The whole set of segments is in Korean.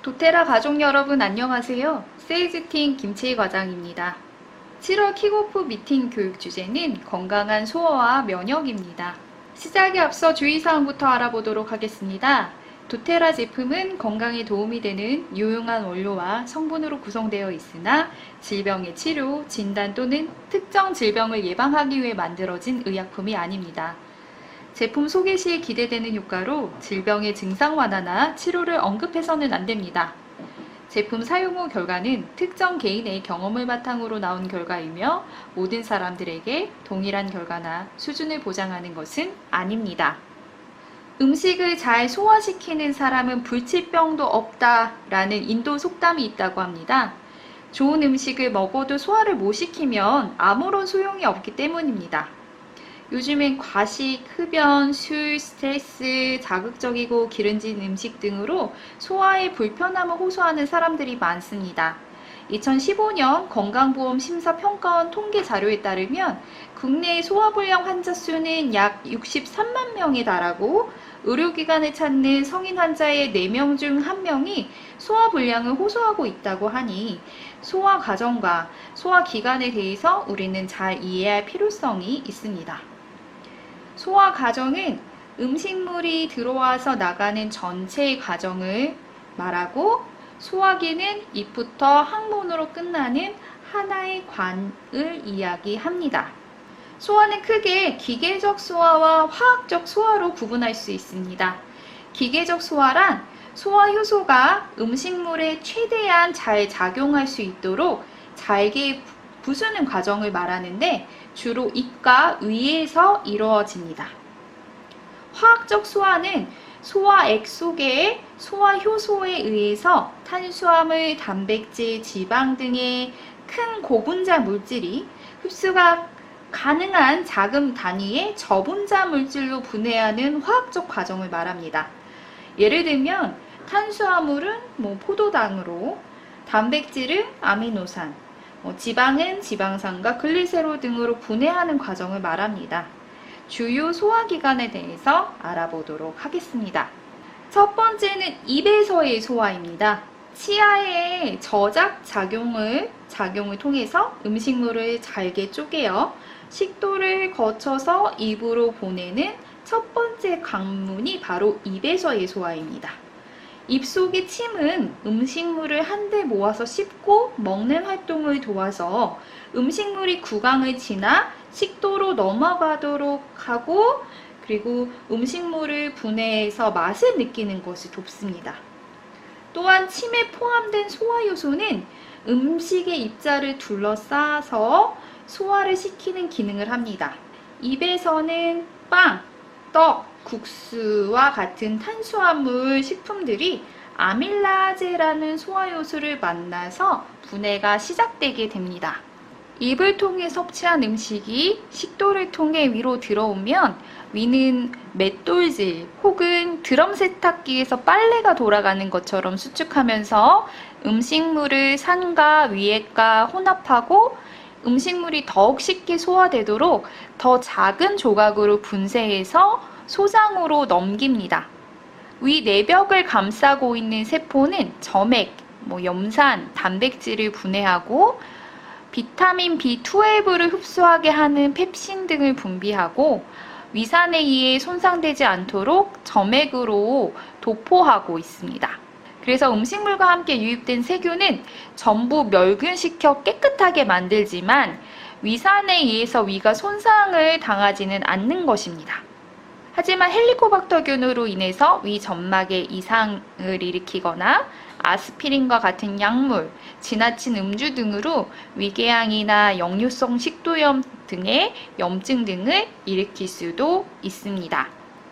도테라 가족 여러분 안녕하세요. 세일즈팀 김채희 과장입니다. 7월 킥오프 미팅 교육 주제는 건강한 소화와 면역입니다. 시작에 앞서 주의사항부터 알아보도록 하겠습니다. 도테라 제품은 건강에 도움이 되는 유용한 원료와 성분으로 구성되어 있으나 질병의 치료, 진단 또는 특정 질병을 예방하기 위해 만들어진 의약품이 아닙니다. 제품 소개 시에 기대되는 효과로 질병의 증상 완화나 치료를 언급해서는 안 됩니다. 제품 사용 후 결과는 특정 개인의 경험을 바탕으로 나온 결과이며 모든 사람들에게 동일한 결과나 수준을 보장하는 것은 아닙니다. 음식을 잘 소화시키는 사람은 불치병도 없다라는 인도 속담이 있다고 합니다. 좋은 음식을 먹어도 소화를 못 시키면 아무런 소용이 없기 때문입니다. 요즘엔 과식, 흡연, 술, 스트레스, 자극적이고 기름진 음식 등으로 소화에 불편함을 호소하는 사람들이 많습니다. 2015년 건강보험 심사평가원 통계 자료에 따르면 국내 소화불량 환자 수는 약 63만 명에 달하고 의료기관을 찾는 성인 환자의 4명 중 1명이 소화불량을 호소하고 있다고 하니 소화 과정과 소화 기관에 대해서 우리는 잘 이해할 필요성이 있습니다. 소화 과정은 음식물이 들어와서 나가는 전체의 과정을 말하고 소화기는 입부터 항문으로 끝나는 하나의 관을 이야기합니다. 소화는 크게 기계적 소화와 화학적 소화로 구분할 수 있습니다. 기계적 소화란 소화 효소가 음식물에 최대한 잘 작용할 수 있도록 잘게 부수는 과정을 말하는데 주로 입과 위에서 이루어집니다. 화학적 소화는 소화액 속의 소화 효소에 의해서 탄수화물, 단백질, 지방 등의 큰 고분자 물질이 흡수가 가능한 작은 단위의 저분자 물질로 분해하는 화학적 과정을 말합니다. 예를 들면 탄수화물은 포도당으로, 단백질은 아미노산, 지방은 지방산과 글리세롤 등으로 분해하는 과정을 말합니다. 주요 소화기관에 대해서 알아보도록 하겠습니다. 첫 번째는 입에서의 소화입니다. 치아의 저작 작용을 통해서 음식물을 잘게 쪼개어 식도를 거쳐서 입으로 보내는 첫 번째 관문이 바로 입에서의 소화입니다. 입속의 침은 음식물을 한데 모아서 씹고 먹는 활동을 도와서 음식물이 구강을 지나 식도로 넘어가도록 하고 그리고 음식물을 분해해서 맛을 느끼는 것을 돕습니다. 또한 침에 포함된 소화효소는 음식의 입자를 둘러싸서 소화를 시키는 기능을 합니다. 입에서는 빵, 떡, 국수와 같은 탄수화물 식품들이 아밀라제라는 소화효소를 만나서 분해가 시작되게 됩니다. 입을 통해 섭취한 음식이 식도를 통해 위로 들어오면 위는 맷돌질 혹은 드럼 세탁기에서 빨래가 돌아가는 것처럼 수축하면서 음식물을 산과 위액과 혼합하고 음식물이 더욱 쉽게 소화되도록 더 작은 조각으로 분쇄해서 소장으로 넘깁니다. 위 내벽을 감싸고 있는 세포는 점액, 염산, 단백질을 분해하고 비타민 B12를 흡수하게 하는 펩신 등을 분비하고 위산에 의해 손상되지 않도록 점액으로 도포하고 있습니다. 그래서 음식물과 함께 유입된 세균은 전부 멸균시켜 깨끗하게 만들지만 위산에 의해서 위가 손상을 당하지는 않는 것입니다. 하지만 헬리코박터균으로 인해서 위 점막에 이상을 일으키거나 아스피린과 같은 약물, 지나친 음주 등으로 위궤양이나 역류성 식도염 등의 염증 등을 일으킬 수도 있습니다.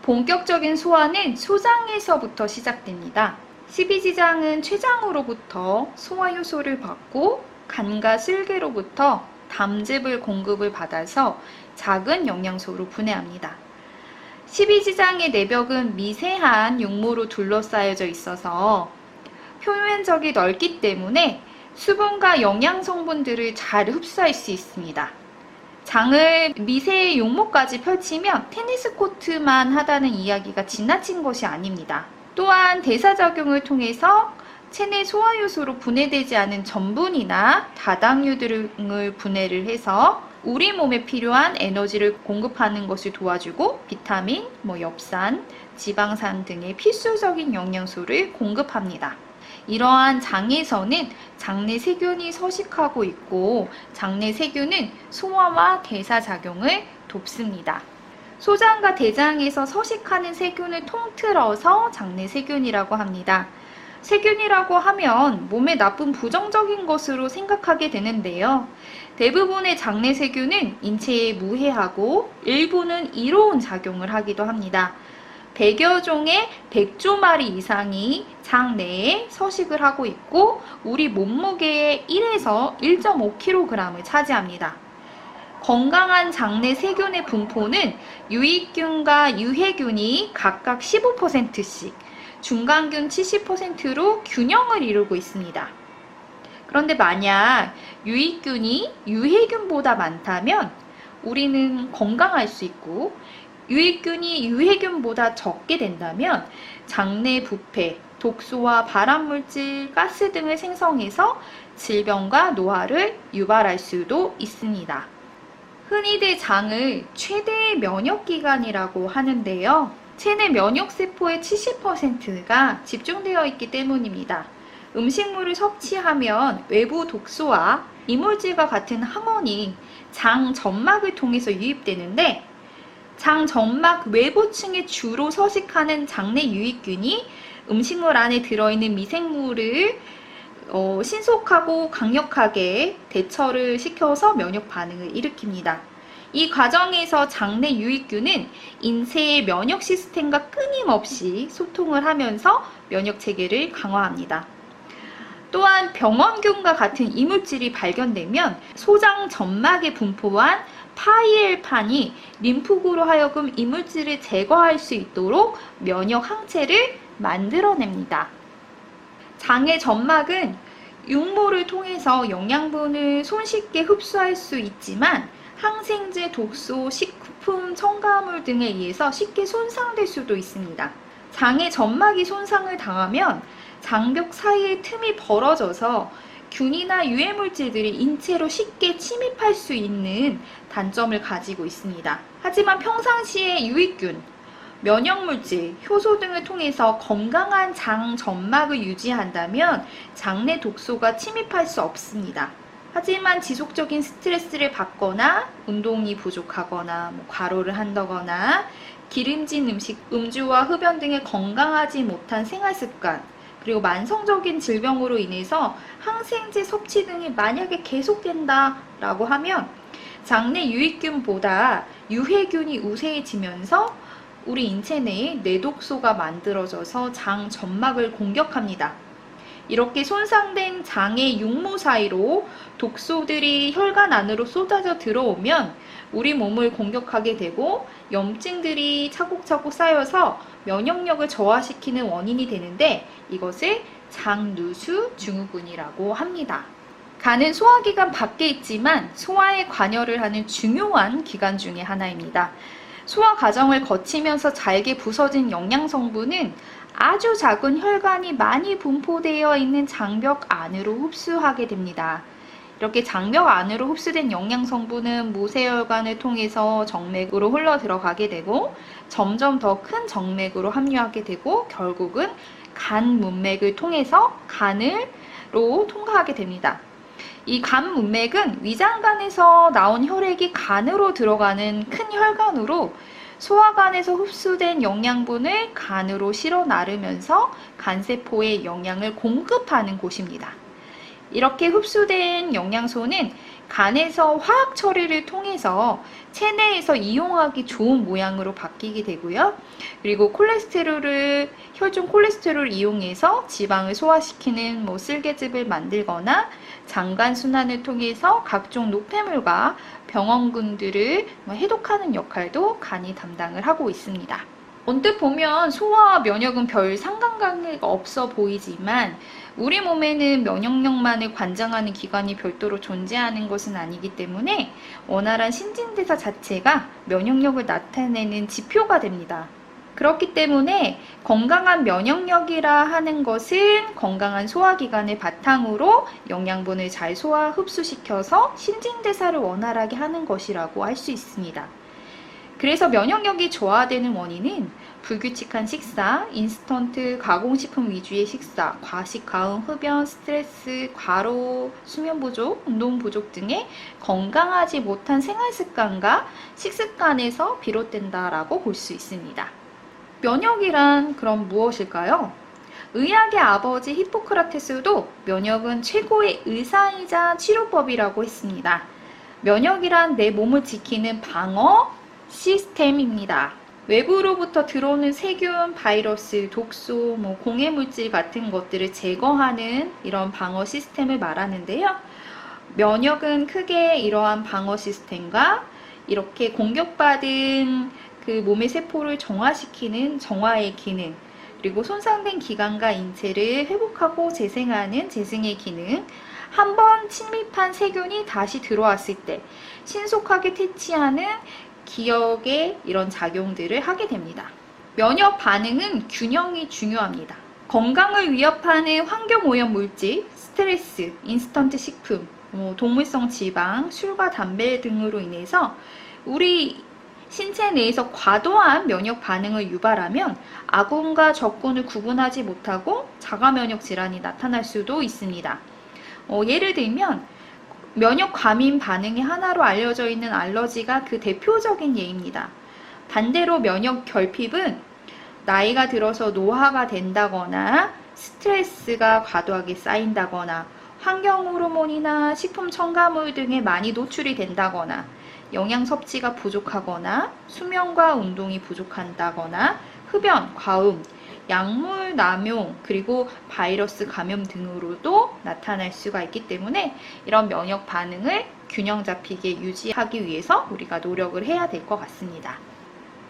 본격적인 소화는 소장에서부터 시작됩니다. 십이지장은 췌장으로부터 소화효소를 받고 간과 쓸개로부터 담즙을 공급을 받아서 작은 영양소로 분해합니다. 십이지장의 내벽은 미세한 육모로 둘러싸여져 있어서 표면적이 넓기 때문에 수분과 영양 성분들을 잘 흡수할 수 있습니다. 장을 미세의 용모까지 펼치면 테니스 코트만 하다는 이야기가 지나친 것이 아닙니다. 또한 대사작용을 통해서 체내 소화효소로 분해되지 않은 전분이나 다당류 등을 분해를 해서 우리 몸에 필요한 에너지를 공급하는 것을 도와주고 비타민, 엽산, 지방산 등의 필수적인 영양소를 공급합니다. 이러한 장에서는 장내 세균이 서식하고 있고 장내 세균은 소화와 대사 작용을 돕습니다. 소장과 대장에서 서식하는 세균을 통틀어서 장내 세균이라고 합니다. 세균이라고 하면 몸에 나쁜 부정적인 것으로 생각하게 되는데요. 대부분의 장내 세균은 인체에 무해하고 일부는 이로운 작용을 하기도 합니다. 100여 종의 100조 마리 이상이 장 내에 서식을 하고 있고 우리 몸무게의 1에서 1.5kg을 차지합니다. 건강한 장내 세균의 분포는 유익균과 유해균이 각각 15%씩, 중간균 70%로 균형을 이루고 있습니다. 그런데 만약 유익균이 유해균보다 많다면 우리는 건강할 수 있고 유익균이 유해균보다 적게 된다면 장내 부패, 독소와 발암물질, 가스 등을 생성해서 질병과 노화를 유발할 수도 있습니다. 흔히들 장을 최대의 면역기관이라고 하는데요. 체내 면역세포의 70%가 집중되어 있기 때문입니다. 음식물을 섭취하면 외부 독소와 이물질과 같은 항원이 장 점막을 통해서 유입되는데 장 점막 외부층에 주로 서식하는 장내 유익균이 음식물 안에 들어있는 미생물을 신속하고 강력하게 대처를 시켜서 면역 반응을 일으킵니다. 이 과정에서 장내 유익균은 인체의 면역 시스템과 끊임없이 소통을 하면서 면역 체계를 강화합니다. 또한 병원균과 같은 이물질이 발견되면 소장 점막에 분포한 파이엘판이 림프구로 하여금 이물질을 제거할 수 있도록 면역 항체를 만들어냅니다. 장의 점막은 육모를 통해서 영양분을 손쉽게 흡수할 수 있지만 항생제, 독소, 식품, 첨가물 등에 의해서 쉽게 손상될 수도 있습니다. 장의 점막이 손상을 당하면 장벽 사이에 틈이 벌어져서 균이나 유해물질들이 인체로 쉽게 침입할 수 있는 단점을 가지고 있습니다. 하지만 평상시에 유익균, 면역물질, 효소 등을 통해서 건강한 장 점막을 유지한다면 장내 독소가 침입할 수 없습니다. 하지만 지속적인 스트레스를 받거나 운동이 부족하거나 과로를 한다거나 기름진 음식, 음주와 흡연 등의 건강하지 못한 생활습관, 그리고 만성적인 질병으로 인해서 항생제 섭취 등이 만약에 계속된다라고 하면 장내 유익균보다 유해균이 우세해지면서 우리 인체 내에 뇌독소가 만들어져서 장 점막을 공격합니다. 이렇게 손상된 장의 육모 사이로 독소들이 혈관 안으로 쏟아져 들어오면 우리 몸을 공격하게 되고 염증들이 차곡차곡 쌓여서 면역력을 저하시키는 원인이 되는데 이것을 장누수 증후군이라고 합니다. 간은 소화기관 밖에 있지만 소화에 관여를 하는 중요한 기관 중에 하나입니다. 소화 과정을 거치면서 잘게 부서진 영양 성분은 아주 작은 혈관이 많이 분포되어 있는 장벽 안으로 흡수하게 됩니다. 이렇게 장벽 안으로 흡수된 영양 성분은 모세혈관을 통해서 정맥으로 흘러 들어가게 되고 점점 더 큰 정맥으로 합류하게 되고 결국은 간 문맥을 통해서 간으로 통과하게 됩니다. 이 간 문맥은 위장관에서 나온 혈액이 간으로 들어가는 큰 혈관으로 소화관에서 흡수된 영양분을 간으로 실어 나르면서 간세포에 영양을 공급하는 곳입니다. 이렇게 흡수된 영양소는 간에서 화학 처리를 통해서 체내에서 이용하기 좋은 모양으로 바뀌게 되고요. 그리고 혈중 콜레스테롤을 이용해서 지방을 소화시키는 쓸개즙을 만들거나 장관 순환을 통해서 각종 노폐물과 병원균들을 해독하는 역할도 간이 담당을 하고 있습니다. 언뜻 보면 소화와 면역은 별 상관관계가 없어 보이지만 우리 몸에는 면역력만을 관장하는 기관이 별도로 존재하는 것은 아니기 때문에 원활한 신진대사 자체가 면역력을 나타내는 지표가 됩니다. 그렇기 때문에 건강한 면역력이라 하는 것은 건강한 소화기관을 바탕으로 영양분을 잘 소화 흡수시켜서 신진대사를 원활하게 하는 것이라고 할 수 있습니다. 그래서 면역력이 저하되는 원인은 불규칙한 식사, 인스턴트 가공식품 위주의 식사, 과식, 과음, 흡연, 스트레스, 과로, 수면 부족, 운동 부족 등의 건강하지 못한 생활 습관과 식습관에서 비롯된다라고 볼 수 있습니다. 면역이란 그럼 무엇일까요? 의학의 아버지 히포크라테스도 면역은 최고의 의사이자 치료법이라고 했습니다. 면역이란 내 몸을 지키는 방어 시스템입니다. 외부로부터 들어오는 세균, 바이러스, 독소, 공해물질 같은 것들을 제거하는 이런 방어 시스템을 말하는데요. 면역은 크게 이러한 방어 시스템과 이렇게 공격받은 그 몸의 세포를 정화시키는 정화의 기능, 그리고 손상된 기관과 인체를 회복하고 재생하는 재생의 기능, 한번 침입한 세균이 다시 들어왔을 때 신속하게 퇴치하는 기억의 이런 작용들을 하게 됩니다. 면역 반응은 균형이 중요합니다. 건강을 위협하는 환경오염 물질, 스트레스, 인스턴트 식품, 동물성 지방, 술과 담배 등으로 인해서 우리 신체 내에서 과도한 면역 반응을 유발하면 아군과 적군을 구분하지 못하고 자가면역 질환이 나타날 수도 있습니다. 예를 들면 면역 과민 반응의 하나로 알려져 있는 알러지가 그 대표적인 예입니다. 반대로 면역 결핍은 나이가 들어서 노화가 된다거나 스트레스가 과도하게 쌓인다거나 환경 호르몬이나 식품 첨가물 등에 많이 노출이 된다거나 영양 섭취가 부족하거나 수면과 운동이 부족한다거나 흡연, 과음, 약물 남용, 그리고 바이러스 감염 등으로도 나타날 수가 있기 때문에 이런 면역 반응을 균형 잡히게 유지하기 위해서 우리가 노력을 해야 될 것 같습니다.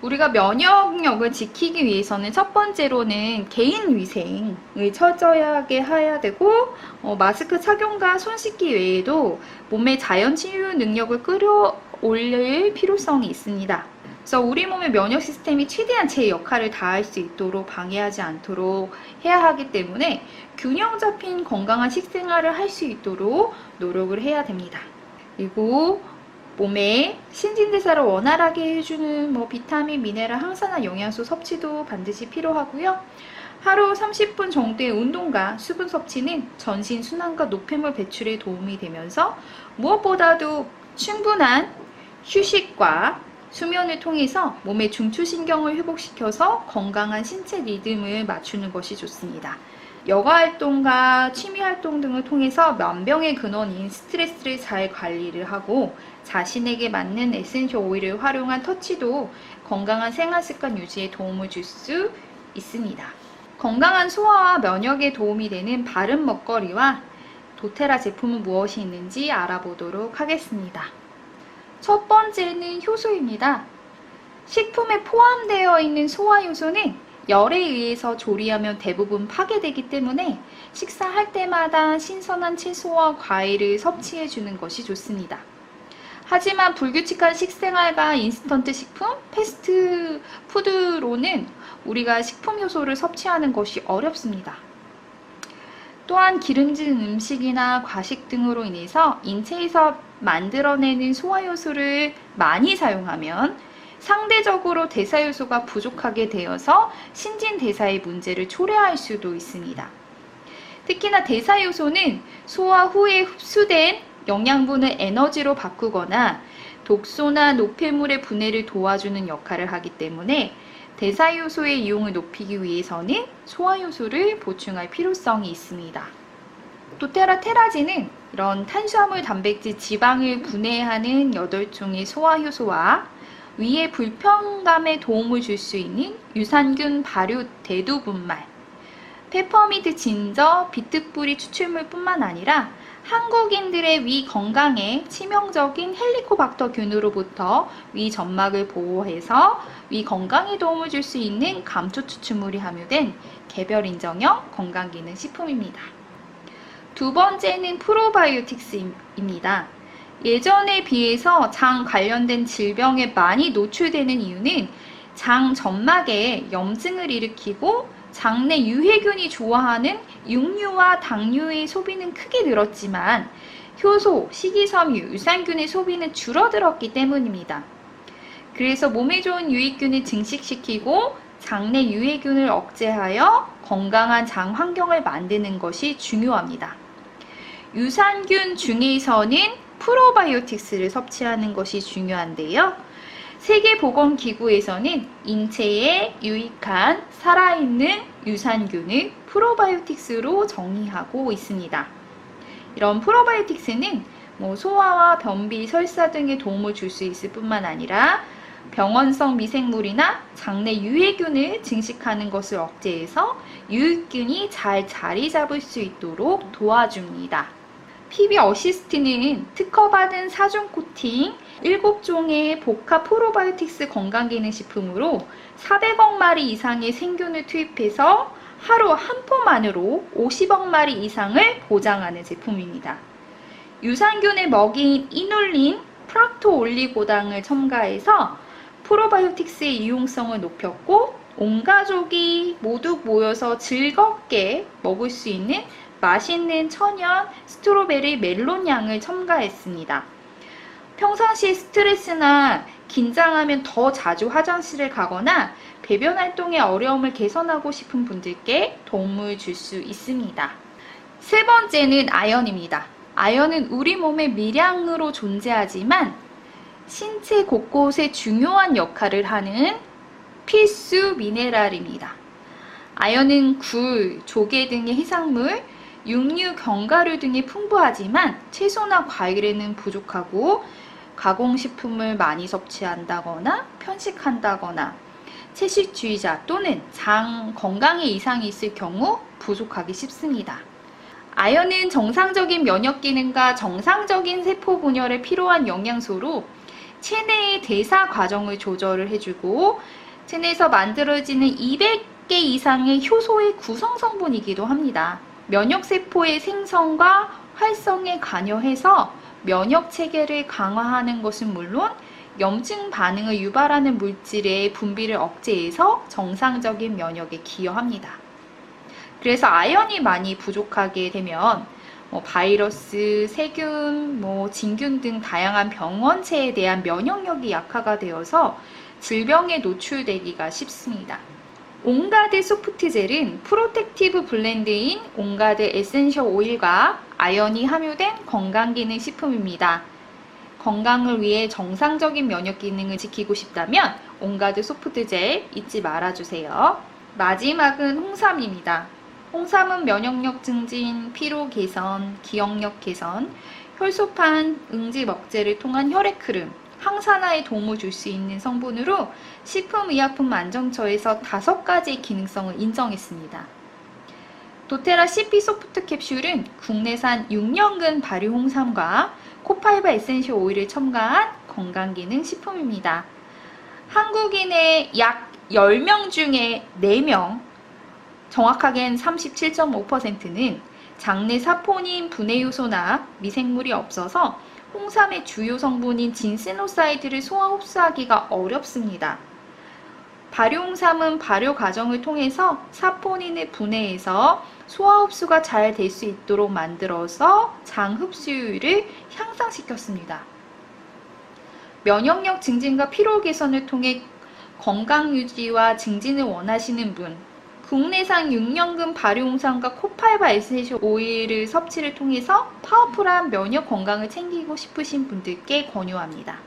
우리가 면역력을 지키기 위해서는 첫 번째로는 개인 위생을 철저하게 해야 되고 마스크 착용과 손 씻기 외에도 몸의 자연 치유 능력을 끌어올릴 필요성이 있습니다. 그래서 우리 몸의 면역 시스템이 최대한 제 역할을 다할 수 있도록 방해하지 않도록 해야 하기 때문에 균형 잡힌 건강한 식생활을 할 수 있도록 노력을 해야 됩니다. 그리고 몸에 신진대사를 원활하게 해주는 비타민, 미네랄, 항산화, 영양소 섭취도 반드시 필요하고요. 하루 30분 정도의 운동과 수분 섭취는 전신 순환과 노폐물 배출에 도움이 되면서 무엇보다도 충분한 휴식과 수면을 통해서 몸의 중추신경을 회복시켜서 건강한 신체 리듬을 맞추는 것이 좋습니다. 여가활동과 취미활동 등을 통해서 만병의 근원인 스트레스를 잘 관리를 하고 자신에게 맞는 에센셜 오일을 활용한 터치도 건강한 생활습관 유지에 도움을 줄 수 있습니다. 건강한 소화와 면역에 도움이 되는 바른 먹거리와 도테라 제품은 무엇이 있는지 알아보도록 하겠습니다. 첫 번째는 효소입니다. 식품에 포함되어 있는 소화효소는 열에 의해서 조리하면 대부분 파괴되기 때문에 식사할 때마다 신선한 채소와 과일을 섭취해 주는 것이 좋습니다. 하지만 불규칙한 식생활과 인스턴트 식품, 패스트푸드로는 우리가 식품 효소를 섭취하는 것이 어렵습니다. 또한 기름진 음식이나 과식 등으로 인해서 인체에서 만들어내는 소화효소를 많이 사용하면 상대적으로 대사효소가 부족하게 되어서 신진대사의 문제를 초래할 수도 있습니다. 특히나 대사효소는 소화 후에 흡수된 영양분을 에너지로 바꾸거나 독소나 노폐물의 분해를 도와주는 역할을 하기 때문에 대사효소의 이용을 높이기 위해서는 소화효소를 보충할 필요성이 있습니다. 도테라 테라진은 이런 탄수화물, 단백질, 지방을 분해하는 8종의 소화효소와 위의 불편감에 도움을 줄 수 있는 유산균 발효 대두분말, 페퍼민트 진저, 비트뿌리 추출물뿐만 아니라 한국인들의 위 건강에 치명적인 헬리코박터균으로부터 위 점막을 보호해서 위 건강에 도움을 줄 수 있는 감초 추출물이 함유된 개별 인정형 건강기능 식품입니다. 두 번째는 프로바이오틱스입니다. 예전에 비해서 장 관련된 질병에 많이 노출되는 이유는 장 점막에 염증을 일으키고 장내 유해균이 좋아하는 육류와 당류의 소비는 크게 늘었지만 효소, 식이섬유, 유산균의 소비는 줄어들었기 때문입니다. 그래서 몸에 좋은 유익균을 증식시키고 장내 유해균을 억제하여 건강한 장 환경을 만드는 것이 중요합니다. 유산균 중에서는 프로바이오틱스를 섭취하는 것이 중요한데요. 세계보건기구에서는 인체에 유익한 살아있는 유산균을 프로바이오틱스로 정의하고 있습니다. 이런 프로바이오틱스는 소화와 변비, 설사 등에 도움을 줄 수 있을 뿐만 아니라 병원성 미생물이나 장내 유해균을 증식하는 것을 억제해서 유익균이 잘 자리 잡을 수 있도록 도와줍니다. PB 어시스트는 특허받은 4중 코팅 7종의 복합 프로바이오틱스 건강기능식품으로 400억 마리 이상의 생균을 투입해서 하루 한 포만으로 50억 마리 이상을 보장하는 제품입니다. 유산균의 먹이인 이눌린, 프락토올리고당을 첨가해서 프로바이오틱스의 이용성을 높였고 온 가족이 모두 모여서 즐겁게 먹을 수 있는 맛있는 천연 스트로베리 멜론 향을 첨가했습니다. 평상시에 스트레스나 긴장하면 더 자주 화장실을 가거나 배변 활동의 어려움을 개선하고 싶은 분들께 도움을 줄 수 있습니다. 세 번째는 아연입니다. 아연은 우리 몸의 밀양으로 존재하지만 신체 곳곳에 중요한 역할을 하는 필수 미네랄입니다. 아연은 굴, 조개 등의 해산물, 육류, 견과류 등이 풍부하지만 채소나 과일에는 부족하고 가공식품을 많이 섭취한다거나 편식한다거나 채식주의자 또는 장 건강에 이상이 있을 경우 부족하기 쉽습니다. 아연은 정상적인 면역 기능과 정상적인 세포 분열에 필요한 영양소로 체내의 대사 과정을 조절을 해주고 체내에서 만들어지는 200개 이상의 효소의 구성 성분이기도 합니다. 면역세포의 생성과 활성에 관여해서 면역 체계를 강화하는 것은 물론 염증 반응을 유발하는 물질의 분비를 억제해서 정상적인 면역에 기여합니다. 그래서 아연이 많이 부족하게 되면 바이러스, 세균, 진균 등 다양한 병원체에 대한 면역력이 약화가 되어서 질병에 노출되기가 쉽습니다. 온가드 소프트젤은 프로텍티브 블렌드인 온가드 에센셜 오일과 아연이 함유된 건강기능 식품입니다. 건강을 위해 정상적인 면역 기능을 지키고 싶다면 온가드 소프트젤 잊지 말아주세요. 마지막은 홍삼입니다. 홍삼은 면역력 증진, 피로 개선, 기억력 개선, 혈소판 응집 억제를 통한 혈액 흐름, 항산화에 도움을 줄 수 있는 성분으로 식품의약품안정처에서 5가지의 기능성을 인정했습니다. 도테라 CP 소프트 캡슐은 국내산 6년근 발효 홍삼과 코파이바 에센셜 오일을 첨가한 건강기능 식품입니다. 한국인의 약 10명 중에 4명, 정확하게는 37.5%는 장내 사포닌 분해 요소나 미생물이 없어서 홍삼의 주요 성분인 진세노사이드를 소화 흡수하기가 어렵습니다. 발효 홍삼은 발효 과정을 통해서 사포닌을 분해해서 소화 흡수가 잘 될 수 있도록 만들어서 장 흡수율을 향상시켰습니다. 면역력 증진과 피로 개선을 통해 건강 유지와 증진을 원하시는 분, 국내산 6년근 발효 홍삼과 코파이바 에센셜 오일을 섭취를 통해서 파워풀한 면역 건강을 챙기고 싶으신 분들께 권유합니다.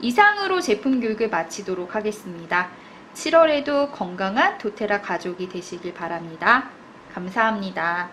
이상으로 제품 교육을 마치도록 하겠습니다. 7월에도 건강한 도테라 가족이 되시길 바랍니다. 감사합니다.